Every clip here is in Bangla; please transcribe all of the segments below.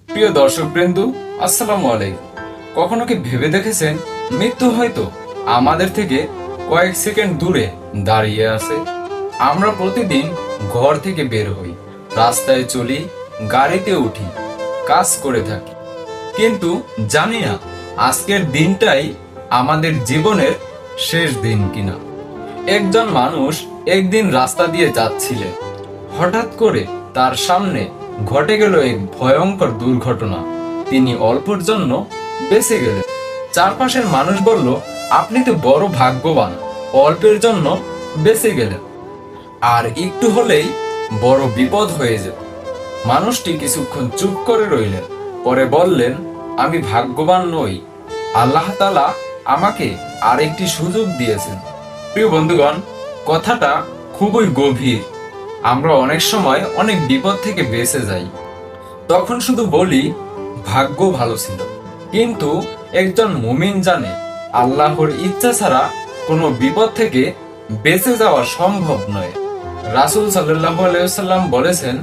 প্রিয় দর্শকবৃন্দ, আসসালামু আলাইকুম। কখনো কি ভেবে দেখেছেন মৃত্যু হয়তো আমাদের থেকে কয়েক সেকেন্ড দূরে দাঁড়িয়ে আছে? আমরা প্রতিদিন ঘর থেকে বের হই, রাস্তায় চলি, গাড়িতে উঠি, কাজ করে থাকি, কিন্তু জানি না আজকের দিনটাই আমাদের জীবনের শেষ দিন কিনা। একজন মানুষ একদিন রাস্তা দিয়ে যাচ্ছিলেন, হঠাৎ করে তার সামনে ঘটে গেল এক ভয়ঙ্কর দুর্ঘটনা। তিনি অল্পের জন্য বেঁচে গেলেন। চারপাশের মানুষ বলল, আপনি তো বড় ভাগ্যবান, অল্পের জন্য বেঁচে গেলেন, আর একটু হলেই বড় বিপদ হয়ে যেত। মানুষটি কিছুক্ষণ চুপ করে রইলেন, পরে বললেন, আমি ভাগ্যবান নই, আল্লাহ তাআলা আমাকে আরেকটি সুযোগ দিয়েছেন। প্রিয় বন্ধুগণ, কথাটা খুবই গভীর। আমরা অনেক সময় অনেক বিপদ থেকে বেঁচে যাই, তখন শুধু বলি ভাগ্য ভালো ছিল। কিন্তু একজন মুমিন জানে, আল্লাহর ইচ্ছা ছাড়া কোনো বিপদ থেকে বেঁচে যাওয়া সম্ভব নয়। রাসূল সাল্লাল্লাহু আলাইহি ওয়াসাল্লাম বলেছেন,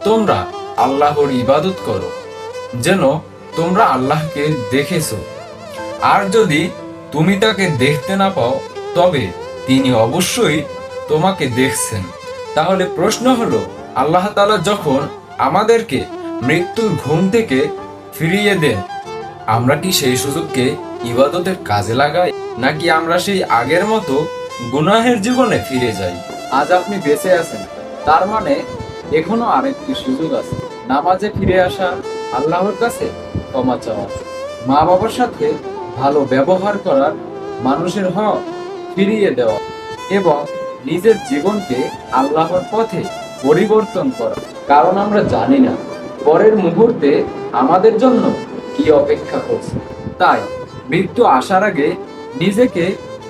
তোমরা আল্লাহর ইবাদত করো যেন তোমরা আল্লাহকে দেখেছো, আর যদি তুমি তাকে দেখতে না পাও তবে তিনি অবশ্যই তোমাকে দেখছেন। তাহলে প্রশ্ন হলো, আল্লাহ তাআলা যখন আমাদেরকে মৃত্যুর ঘুম থেকে ফিরিয়ে দেন, আমরা কি সেই সুযোগকে ইবাদতের কাজে লাগাই, নাকি আমরা সেই আগের মতো গুনাহের জীবনে ফিরে যাই? আজ আপনি বেঁচে আছেন, তার মানে এখনো আরেকটি সুযোগ আছে। নামাজে ফিরে আসা, আল্লাহর কাছে ক্ষমা চাওয়া, মা বাবার সাথে ভালো ব্যবহার করার, মানুষের হক ফিরিয়ে দেওয়া এবং নিজের জীবনকে আল্লাহর পথে পরিবর্তন করা। কারণ আমরা জানি না পরের মুহূর্তে আমাদের জন্য কি অপেক্ষা করছে। তাই মৃত্যু আসার আগে নিজেকে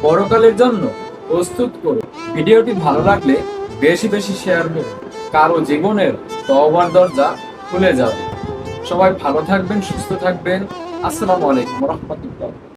পরকালের জন্য প্রস্তুত করুন। ভিডিওটি ভালো লাগলে বেশি বেশি শেয়ার করুন, কারো জীবনের তওবার দরজা খুলে যাবে। সবাই ভালো থাকবেন, সুস্থ থাকবেন। আসসালামু আলাইকুম ওয়া রাহমাতুল্লাহ।